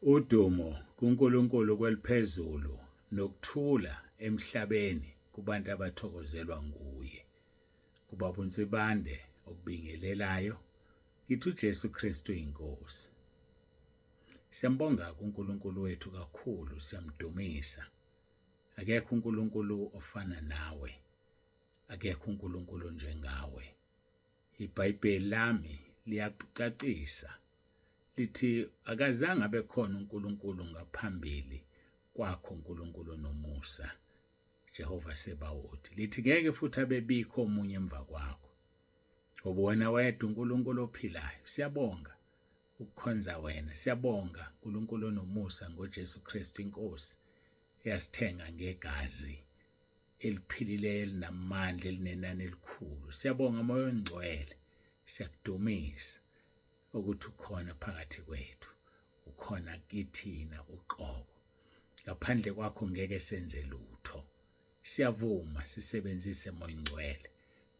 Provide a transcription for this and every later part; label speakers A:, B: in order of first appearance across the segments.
A: Udumo kuNkulunkulu kweliphezulu nokuthula emhlabeni kubantu abathokozelwa nguye. Kubaba uNsibande okubingelelayo, ngithi uJesu Kristu inkosi. Siyambonga uNkulunkulu wethu kakhulu, siyamdumisa. Akekho uNkulunkulu ofana nawe. Akekho uNkulunkulu njengawe. iBhayibheli lami liyacacisa lithi akazange abe khona uNkulunkulu ngaphambili kwakho uNkulunkulu nomusa, Jehova Sebawothi. Lithi ngeke futhi abebikho omunye emva kwakho, ngoba wena wedwa uNkulunkulu ophilayo. Siyabonga ukukhonza wena, siyabonga uNkulunkulu onomusa ngoJesu Kristu inkosi eyasithenga ngegazi eliphilileyo elinamandla elinenani elikhulu. Siyabonga Moya oNgcwele, siyakudumisa ukuthi ukhona phakathi kwethu, ukhona kithina uqobo. Ngaphandle kwakho ngeke senze lutho. Siyavuma sisebenzise Moya oNgcwele,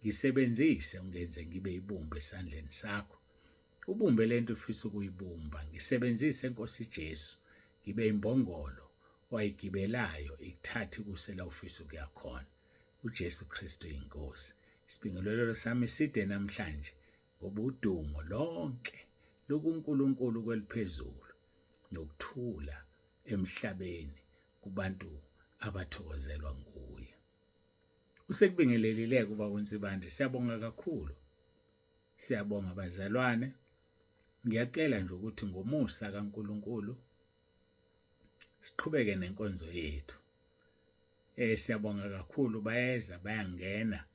A: ngisebenzise ungenze ngibe ibumba esandleni sakho. Ubumbe lento ufisa ukuyibumba, ngisebenzise Nkosi Jesu ngibe imbongolo wayigibelayo ikuthatha kusela ufisa ukuya khona. uJesu Kristu inkosi. Isibingelelo sami side namhlanje ngoba udumo lonke lokuNkulunkulu kweliphezulu nokuthula emhlabeni kubantu abathokozelwa nguye. Usekubingelelile kuba uNsibande, siyabonga kakhulu. Siyabonga bazalwane. Ngiyacela nje ukuthi ngomusa kaNkulunkulu siqhubeke nenkonzo yethu. Siyabonga kakhulu bayeza bayangena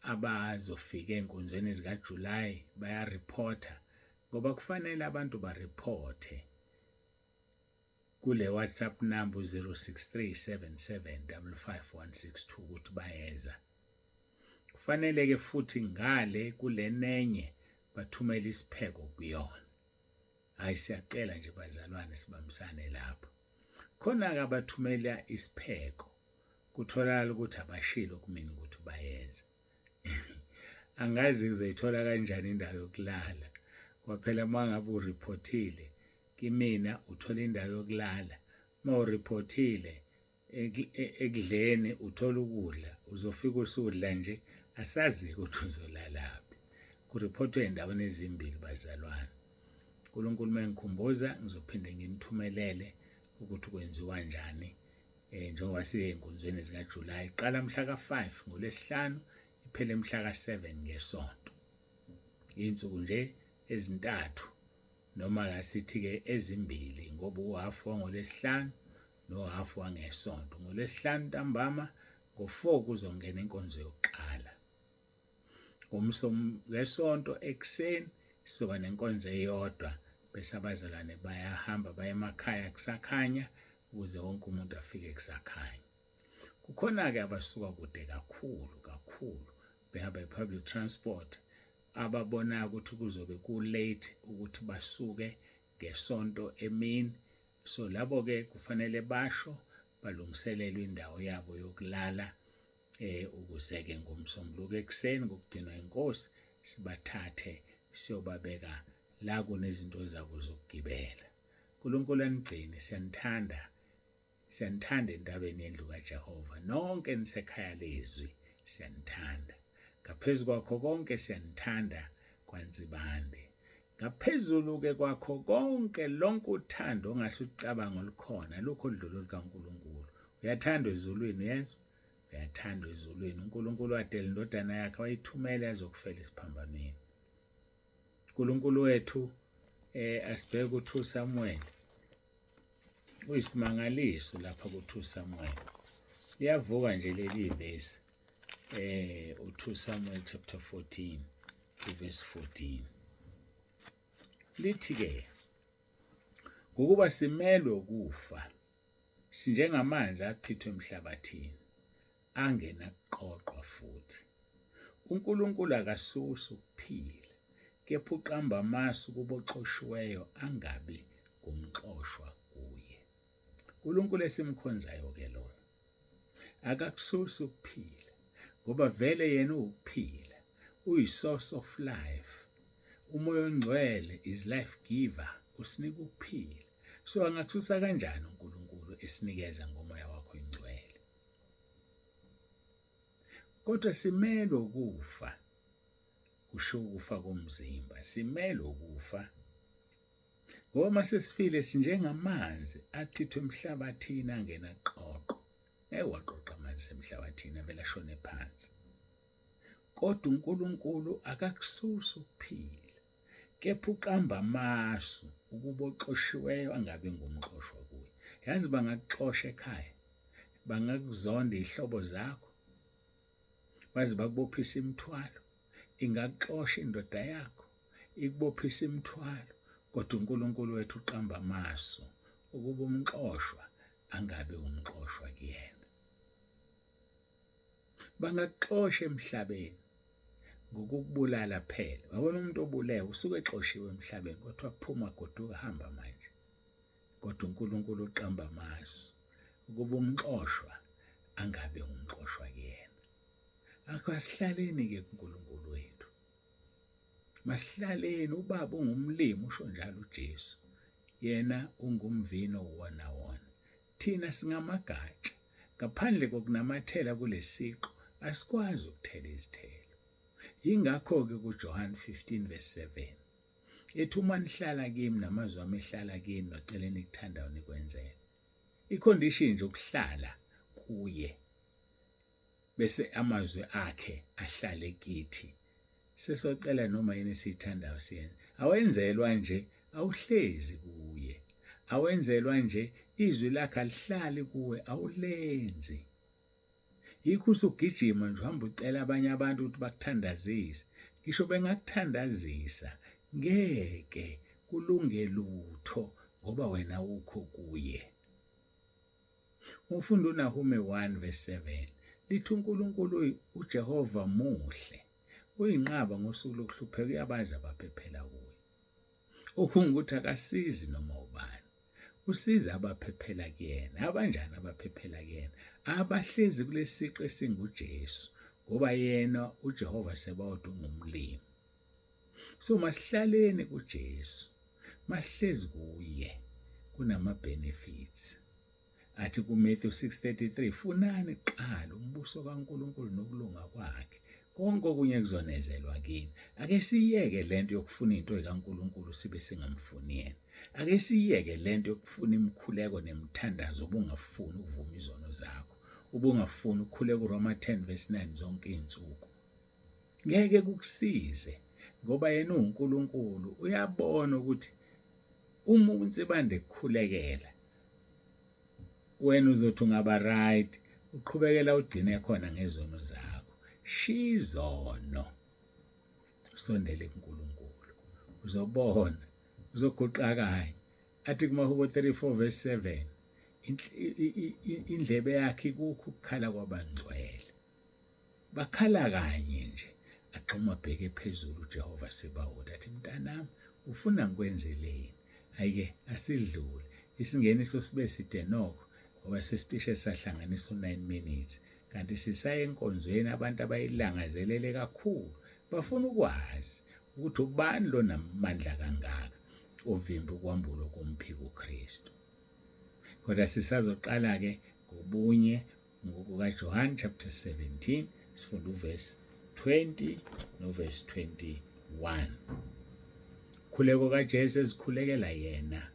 A: abazofika enkonzweni zikaJuly bayareporta, ngoba kufanele abantu bareporte kule WhatsApp number 0637755162 ukuthi bayeza. Kufanele ke futhi ngale kule nenye bathumela isipheko kuyona. Hayi, siyacela nje bazalwane sibambisane lapho. Khona-ke abathumela isipheko kutholakala ukuthi abashilo kumina ukuthi bayeza. Angazi uzoyithola kanjani indawo yokulala. Kwaphela mangabe ureportile kimina uthola indawo yokulala. Mawureportile ekudleni uthola ukudla, uzofika usudla nje asazi ukuthi uzolalaphi. Kureportwe endaweni ezimbili bazalwane. uNkulunkulu mengikhumbuza ngizophinde ngimthumelele ukuthi kwenziwa njani. Njengoba siyey'nkonzweni zikaJuly, iqala mhla ka-5 ngoLwesihlanu iphele mhla ka-7 ngeSonto. Iy'nsuku nje ezintathu noma ngasithi-ke ezimbili, ngoba uhafu wangoLwesihlanu nohafu wangeSonto. NgoLwesihlanu ntambama ngo-4 kuzongena inkonzo yokuqala. ngeSonto ekuseni sizoba nenkonzo eyodwa bese abazalwane bayahamba baye emakhaya kusakhanya ukuze wonke umuntu afike kusakhanya. Kukhona-ke abasuka kude kakhulu behamba i-public transport ababona ukuthi kuzobe ku-late ukuthi basuke ngeSonto emini. So labo-ke kufanele basho balungiselelwe indawo yabo yokulala ukuze-ke ngomsombuluko ekuseni ngokugcinwa inkosi sibathathe siyobabeka la kunezinto zabo zokugibela. uNkulunkulu anigcine, siyanithanda entabeni yendlu kaJehova. Nonke nisekhaya lezwi siyanithanda. Ngaphezu kwakho konke siyanithanda kwaNsibande. Ngaphezulu-ke kwakho konke lonke uthando ongahle ucabanga olukhona lokho oludlula lukaNkulunkulu. Uyathandwa ezulwini, yezwa? Uyathandwa ezulwini. uNkulunkulu wadela indodana yakhe wayithumela yazokufela isiphambanweni. uNkulunkulu wethu asibheke u-2 Samuel. Uyisimangaliso lapha ku-2 Samuel. Liyavuka nje leli vesi. u-2 Samuel chapter 14 verse 14. Lithi-ke, ngokuba simelwe ukufa, sinjengamanzi achithwe emhlabathini, angenakuqoqwa futhi. uNkulunkulu akasusi ukuphila, kepha uqamba amasu kuboxoshiweyo angabi ngumxoshwa kuye. uNkulunkulu esimkhonzayo-ke loyo akakususi ukuphila, ngoba vele yena uwukuphila, uyi-source of life. uMoya oNgcwele is life giver, usinika ukuphila. So angakususa kanjani uNkulunkulu esinikeza ngomoya wakho ingcwele? Kodwa simele ukufa, kusho ukufa komzimba, simele ukufa. Ngoba mase sifile sinjengamanzi achithwe emhlabathini angena qoqo. Waqoqa amanzi emhlabathini avela shone phansi. Kodwa uNkulunkulu akakususi ukuphila, kepha uqamba amasu ukuba oxoshiweyo angabe ngumxoshwa kuye. Yazi bangakuxosha ekhaya, bangakuzonda izihlobo zakho, baze bakubophisa imithwalo, ingakuxosha indoda yakho, ikubophisa imithwalo. Kodwa uNkulunkulu wethu uqamba amasu ukuba umxoshwa angabe umxoshwa kuyena. Bangakuxosha emhlabeni ngokukubulala phela. Wabona umuntu obulewe usuke exoshiwe emhlabeni, kodwa kuphuma goduka hamba manje. Kodwa uNkulunkulu uqamba amasu ukuba umxoshwa angabe umxoshwa kuyena. Akho asihlaleni-ke kuNkulunkulu wethu. Masihlaleni, ubaba ungumlimi usho njalo uJesu. Yena ungumvino wona. Thina singamagatsha. Ngaphandle kokunamathela kulesiqo asikwazi ukuthela izithelo. Yingakho-ke kuJohn 15:7 ethi uma nihlala kimi namazwi ami ehlala kini nocela enikuthandayo nikwenzele. Icondition nje ukuhlala kuye bese amazwi akhe ahlale kithi. Sesocela noma yini esiyithandayo siyenze. Awenzelwa nje awuhlezi kuye. Awenzelwa nje izwi lakhe alihlali kuwe awulenzi. Yikho usugijima nje uhamba ucela abanye abantu ukuthi bakuthandazise. Ngisho bengakuthandazisa ngeke kulunge lutho ngoba wena ukho kuye. Ufunda uNahume 1:7 lithi uNkulunkulu uJehova muhle, uyinqaba ngosuku lokuhlupheka, uyabaza abaphephela kuye. Okungukuthi akasizi noma ubani, usiza abaphephela kuyena. Abanjani abaphephela kuyena? Abahlezi kulesiqo esinguJesu, ngoba yena uJehova Sebawothi ungumlimi. So masihlaleni kuJesu, masihlezi kuye, kunama-benefits. Athi kuMathewu 6:33 funani kuqala umbuso kaNkulunkulu nokulunga kwakhe, konke okunye kuzonezelwa kini. Ake siyeke lento yokufuna into zikaNkulunkulu sibe singamfuni yena. Ake siyeke lento yokufuna imikhuleko nemithandazo ubungafuni ukuvuma izono zakho, ubungafuni ukukhuleka uRoma 10:9 zonke izinsuku. Ngeke kukusize ngoba yena uNkulunkulu uyabona ukuthi uma unsibande kukhulekela wena uzothi ungaba right, uqhubekela ugcine khona ngezono zakho. Shizono usondele kuNkulunkulu uzobona, uzoguqa kanye. Athi kuMahubo 34:7 indlebe yakhe ikukho ukukhala kwabangcwele. Bakhala kanye nje, agxuma bheke phezulu uJehova Sebawothi athi mntanami ufuna ngikwenzeleni? Ayike asidlule isingeniso sibe side nokho ngoba sesicishe sahlanganisa 9 minutes. Kanti sisaye enkonzweni abantu abayilangazelele kakhulu bafuna ukwazi ukuthi ubani lo namandla kangaka ovimba ukwambula komphiko uKristu. Kodwa sisazoqala-ke ngobunye ngokukaJohn chapter 17 sifunda uverse 20 noverse 21. Khuleko kaJesu ezikhulekela yena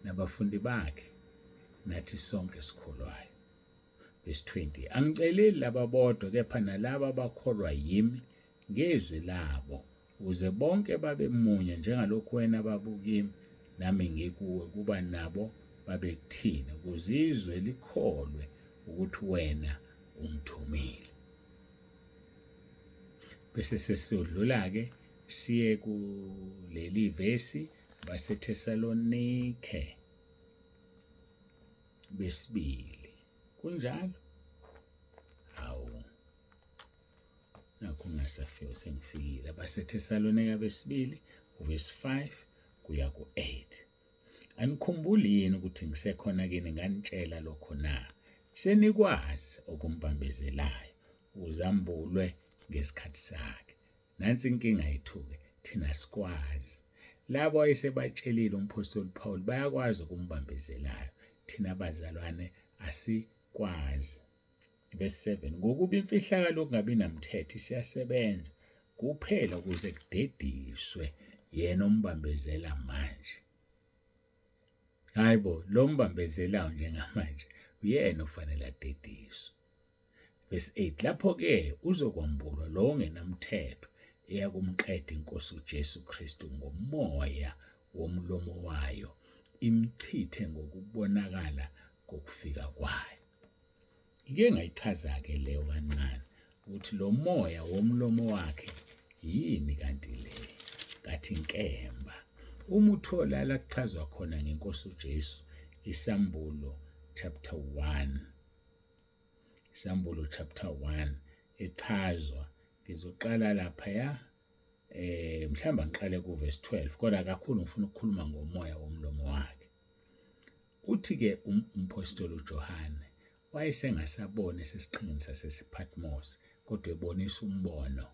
A: nabafundi bakhe nathi sonke sikholwayo. Verse 20 angiceleli laba bodwa kepha nalabo abakholwa yimi ngezwi labo ukuze bonke babe munye njengalokhu wena babukimi nami ngikuwe kuba nabo babe kuthina ukuze izwe likholwe ukuthi wena ungithumile. Bese sesodlula-ke siye kuleli vesi baseThesalonike besibili. Kunjalo? Hawu. Nakho ngasafika sengifikile. AbaseThesalonika besibili uverse 5 kuya ku8. Anikhumbuli yini ukuthi ngisekhona kini nganitshela lokho na? Senikwazi okumbambezelayo uzambulwe ngesikhathi sakhe. Nansi inkinga yethu-ke thina sikwazi. labo ayesebatshelile umpostoli Paul bayakwazi ukumbambezelayo, thina bazalwane asikwazi. Verse 7, ngokuba imfihlakalo kungabi namthetho siyasebenza kuphela ukuze kudediswe yena ombambezela manje. Hayibo, lo mbambezelayo njengamanje uyena ofanele adediswe. Verse 8, lapho-ke uzokwambulwa lo ongenamthetho eyakumqeda iNkosi uJesu Kristu ngomoya womlomo wayo, imchithe ngokubonakala kokufika kwayo. Ngike ngayichaza-ke leyo kancane ukuthi lo moya womlomo wakhe yini kanti le? Kathi inkemba. Uma uthola la kuchazwa khona ngeNkosi uJesu, Isambulo chapter 1. Isambulo chapter 1 echazwa, ngizoqala lapha mhlawumbe ngiqale ku-verse 12, kodwa kakhulu ngifuna ukukhuluma ngomoya womlomo wakhe. Uthi-ke umpostoli uJohane wayesengasabona esesiqhingini sasePatmos, kodwa ebonisa umbono.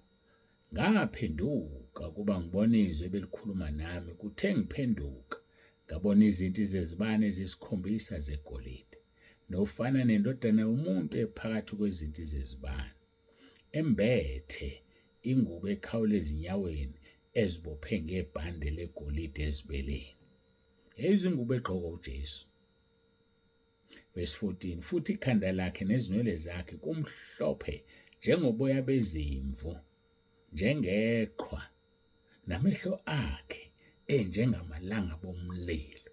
A: Ngaphenduka kuba ngibona izwi ebelikhuluma nami, kuthe ngiphenduka ngabona izinto zezibane eziyisikhombisa zegolide, nofana nendodana yomuntu ephakathi kwezinto zezibane, embethe ingubo ekhawula ezinyaweni ezibophe ngebhande legolide ezibeleni. Izingubo egqokwa uJesu. Verse 14, futhi ikhanda lakhe nezinwele zakhe kumhlophe njengoboya bezimvu, njengeqhwa, namehlo akhe enjengamalanga bomlilo.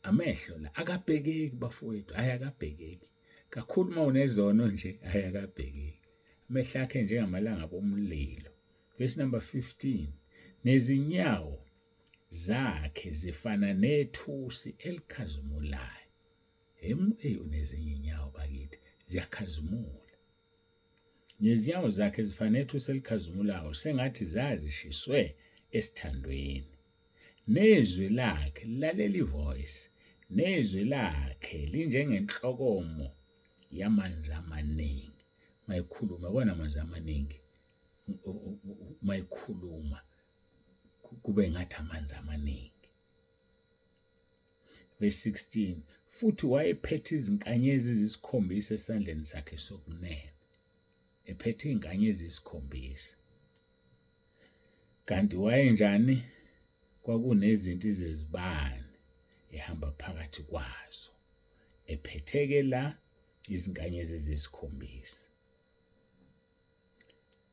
A: Amehlo la akabhekeki bafowethu, akabhekeki. Kakhulu uma unezono nje akabhekeki. Amehlo akhe njengamalanga bomlilo. Verse number 15, nezinyawo zakhe zifana nethusi elikhazimulayo. Unezinye inyawo bakithi ziyakhazimula. Nezinyawo zakhe zifana nethusi elikhazimulayo, sengathi zazishiswe esithandweni. Nezwi lakhe lalela ivoice, nezwi lakhe linjengenhlokomo yamanzi amaningi. Mayikhuluma, yabona amanzi amaningi, mayikhuluma kube ngathi amanzi amaningi. Verse 16, futhi wayephethe izinkanyezi eziyisikhombisa esandleni sakhe sokunene. Ephethe izinkanyezi eziyisikhombisa. Kanti wayenjani? Kwakunezinto zezibane ehamba phakathi kwazo, ephetheke la izinkanyezi eziyisikhombisa.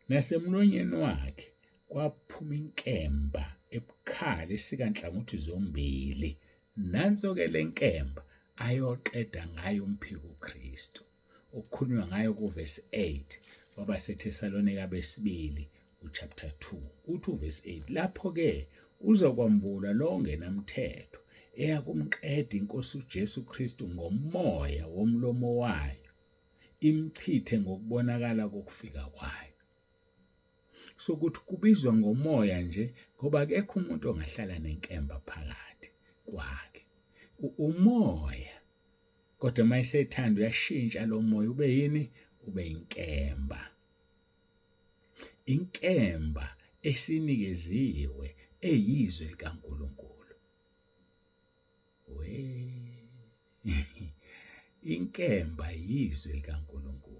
A: Nasemlonyeni wakhe kwaphuma inkemba ebukhali esikanhlangothi zombili. Nanso-ke le nkemba ayoqeda ngayo umphiko uKristu, okukhulunywa ngayo kuverse 8 wabaseThesalonika besibili uchapter 2. Uthi uverse 8, lapho-ke uzokwambulwa lo ongenamthetho eyakumqeda iNkosi uJesu Kristu ngomoya womlomo wayo, imchithe ngokubonakala kokufika kwayo. Sokuthi kubizwa ngomoya nje ngoba akekho umuntu ongahlala nenkemba phakathi kwakhe. Umoya, kodwa mayisethanda uyashintsha lo moya ube yini? Ube inkemba. Inkemba esinikeziwe eyizwe likaNkulunkulu. Inkemba yizwe likaNkulunkulu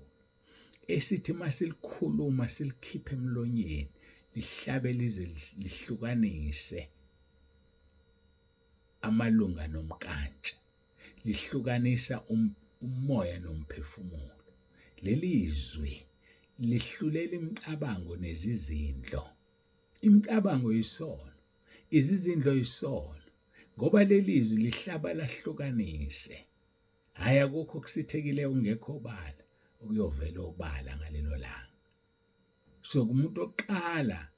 A: esithi masilikhuluma silikhiphe emlonyeni lihlabe lize lihlukanise amalunga nomkantsha, lihlukanisa umoya nomphefumulo. Leli izwi lihlulela imicabango nezizindlo. Imicabango yisono, izizindlo yisono, ngoba leli izwi lihlaba lahlukanise. Hayi akukho okusithekile ungekho obala ukuyovela obala ngalelo langa. So kumuntu oqala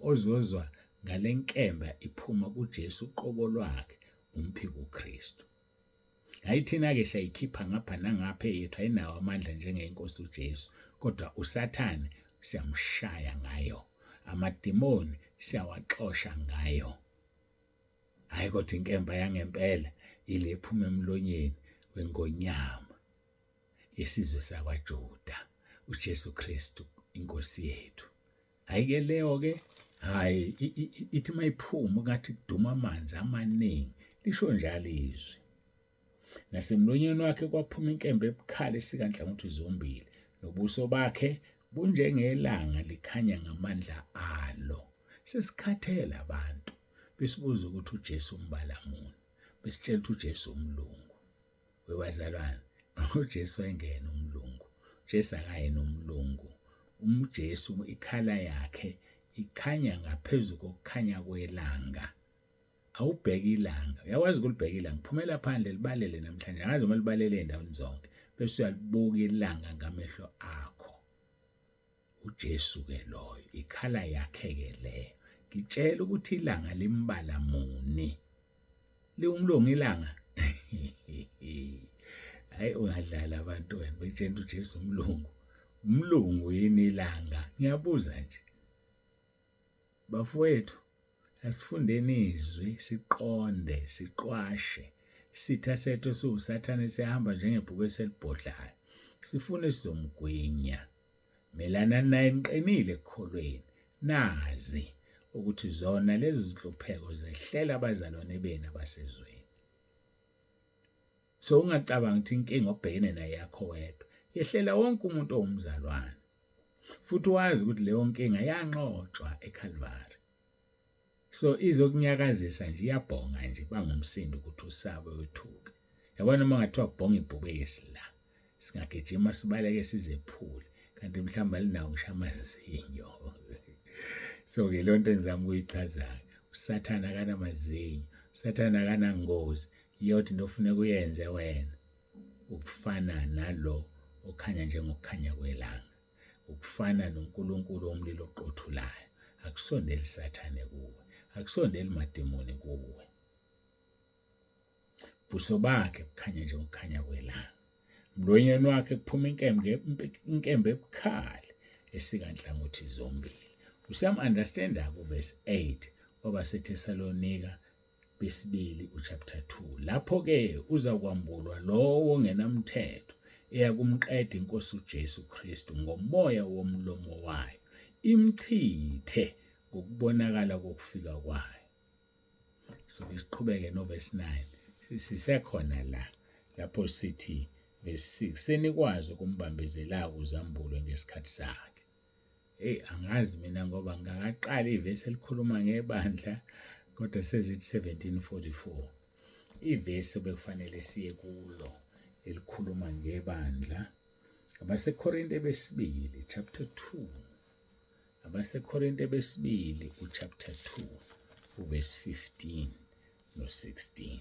A: ozozwa ngalenkemba iphuma kuJesu uqobo lwakhe umphiko uKristu. Hayi thina-ke siyayikhipha ngapha nangapha yethu ayinawo amandla njengeNkosi uJesu, kodwa uSathane siyamshaya ngayo, amadimoni siyawaxosha ngayo. Hayi kodwa inkemba yangempela ile ephuma emlonyeni wengonyama yesizwe sakwaJuda, uJesu Kristu inkosi yethu. Hayi-ke leyo-ke hayi ithi mayiphuma ngathi kuduma amanzi amaningi lisho njalo izwi nasemlonyeni wakhe kwaphuma inkemba ebukhali esikanhlangothi zombili nobuso bakhe bunjengelanga likhanya ngamandla alo sesikhathele abantu besibuza ukuthi uJesu umbala muni besitshela ukuthi uJesu umlungu webazalwane uJesu engene umlungu Jesu akayena umlungu uJesu ikhala yakhe ikhanya ngaphezulu kokukhanya kwelanga awubheka ilanga uyakwazi ukulibheka ilanga phumela phandle libalele namhlanje angazi uma libalele endaweni zonke bese uyalibuka ilanga ngamehlo akho uJesu ke loyo ikhala yakhe ke leyo ngitshela ukuthi ilanga limbala muni liwumlungu ilanga hayi ungadlala abantu wena betshela uJesu umlungu yini ilanga ngiyabuza nje bafowethu asifundeni izwi siqonde siqwashe sitha sethu siwusathane sihamba njengebhuku eselibhodlayo sifune sizomgwinya melana naye niqinile ekukholweni nazi ukuthi zona lezo zinhlupheko zehlela abazalwane benu abasezweni so ungacabanga ukuthi inkinga obhekene nayo yakho wedwa yehlela wonke umuntu owumzalwane futhi wazi ukuthi leyo nkinga yanqotshwa eCalvary so izokunyakazisa nje iyabhonga nje bangumsindo ukuthi usabe wethuka yabona mangathiwa kubhonga ibhuku esila singagijima sibaleke sizephule kanti mhlawumbe alinawo ngisho amazinyo so ke lonto engizama ukuyichaza usathana kanamazinyo usathana kanangozi yothi into ofuneka uyenze wena ukufana nalo okhanya njengokukhanya kwelanga ukufana noNkulunkulu omlilo oqothulayo akusondeli sathane kuwe akusondeli mademoni kuwe buso bakhe bukhanya njengokukhanya kwelanga mlonyeni wakhe kuphuma inkemba ebukhali esikanhlangothi zombili usam-understanda kuverse 8 wabaseThesalonika besibili uchapter 2 lapho-ke uzakwambulwa lowo ongenamthetho eyakumqeda inkosi uJesu Kristu ngomoya womlomo wayo imchithe ngokubonakala kokufika kwayo so siqhubeke noverse 9 sisekhona lapho sithi verse 6 senikwazi ukumbambezela uzambulwe ngesikhathi sakhe angazi mina ngoba ngakaqala ivesi elikhuluma ngebandla kodwa sezithi 1744 ivesi bekufanele siye kulo elikhuluma ngebandla abaseKorinte besibili chapter 2 abaseKorinte besibili uchapter 2 uverse 15 no16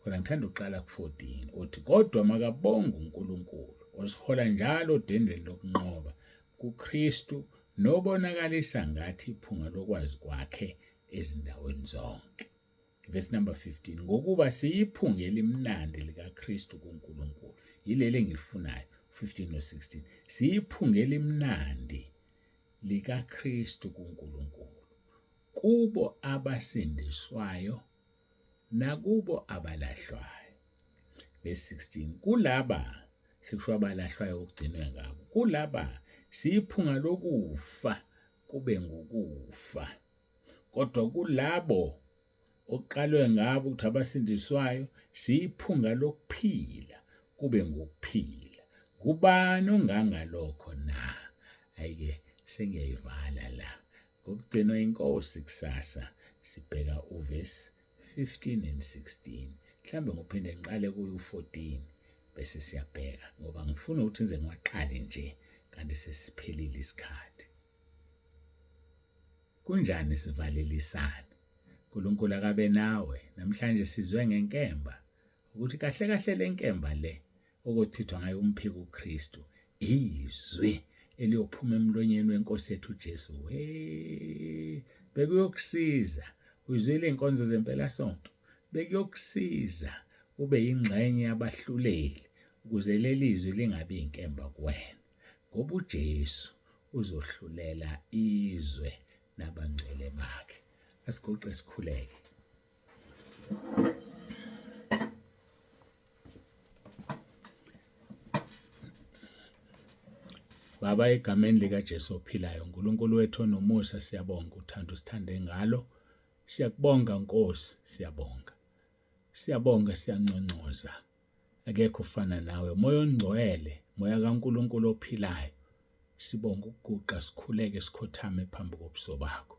A: kodwa ngithanda uqala ku14 uthi kodwa makabonge uNkulunkulu osihola njalo odendweni lokunqoba kuKristu nobonakalisa ngathi iphunga lokwazi kwakhe ezindaweni zonke verse number 15 ngokuba siyiphunga elimnandi likaKristu kuNkulunkulu yileli engilifunayo 15 no16 siyiphunga elimnandi likaKristu kuNkulunkulu kubo abasindiswayo nakubo abalahlwayo verse 16 kulaba sikusho abalahlwayo okugcinwe ngabo kulaba siyiphunga lokufa kube ngukufa kodwa kulabo oqalwe ngabo ukuthi abasindiswayo siyiphunga lokuphila kube ngokuphila kubani ongangalokho na ayike sengiyayivala la ngokugcinwa inkosi kusasa sibheka uverse 15 and 16 mhlambe ngophinde ngiqale kuyo 14 bese siyabheka ngoba ngifuna ukuthi ngize ngiwaqale nje kanti sesiphelile isikhathi kunjani sivalelisana uNkulunkulu akabe nawe namhlanje sizwe ngenkemba ukuthi kahle kahle lenkemba le okuthithwa ngayo umphiko uKristu izwi eliyophuma emlonyeni wenkosi yethu Jesu bekuyokusiza uzwile inkonzo zempela sonto bekuyokusiza ube yingxenye yabahluleli ukuze lelizwi lingabe inkemba kuwena ngoba uJesu uzohlulela izwe nabangcwele bakhe asiguqe sikhuleke Baba, egameni likaJesu ophilayo, uNkulunkulu wethu onomusa, siyabonga uthando sithande ngalo. Siyakubonga Nkosi, siyabonga. Siyabonga, siyanconcoza. Akekho ufana nawe, moya ongcwele, moya kaNkulunkulu ophilayo. Sibonga ukuguqa, sikhuleke, sikhothame phambi kobuso bakho.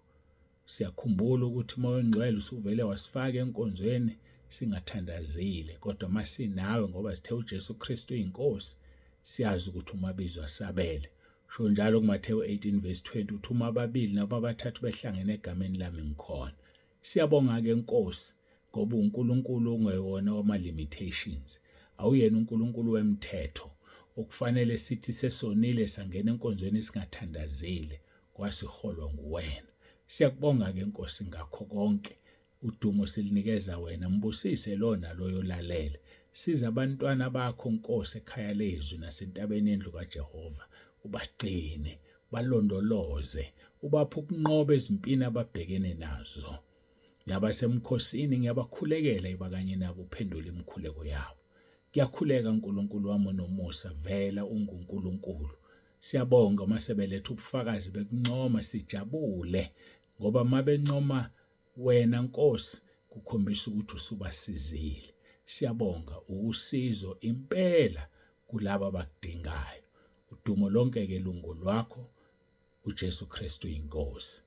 A: Siyakhumbula ukuthi moya ongcwele usuvele wasifaka enkonzweni singathandazile, kodwa masinawe ngoba sithe uJesu Kristu uyinkosi, siyazi ukuthi umabizo asabele. Sho njalo kuMathewu 18:20 uthi uma ababili noma abathathu behlangene egameni lami ngikhona. Siyabonga-ke Nkosi ngoba uNkulunkulu ongewona wama-limitations. Awuyena uNkulunkulu wemithetho okufanele sithi sesonile sangena enkonzweni singathandazile kwasiholwa nguwena. Siyakubonga-ke Nkosi ngakho konke. Udumo silinikeza wena, mbusise lona loyo lalele. Siza abantwana bakho Nkosi ekhaya lezwi nasentabeni yendlu kaJehova. Ubagcine, balondoloze, ubaphe ukunqoba ezimpini ababhekene nazo. Nabasemkhosini ngiyabakhulekela ibakanye nabo uphendule imikhuleko yabo. Kuyakhuleka uNkulunkulu wami onomusa, vela unguNkulunkulu. Siyabonga masebeletha ubufakazi bekuncoma, sijabule ngoba mabencoma wena Nkosi kukhombisa ukuthi usubasizile. Siyabonga usizo impela kulabo abakudingayo. Udumo lonke-ke lungu lwakho, uJesu Kristu inkosi.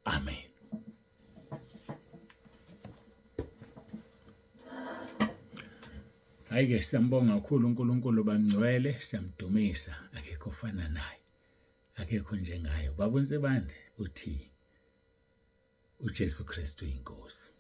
A: Amen. Hayi-ke siyambonga kakhulu uNkulunkulu bangcwele, siyamdumisa, akekho ofana naye, akekho njengaye. Baba uNsibande uthi uJesu Kristu inkosi.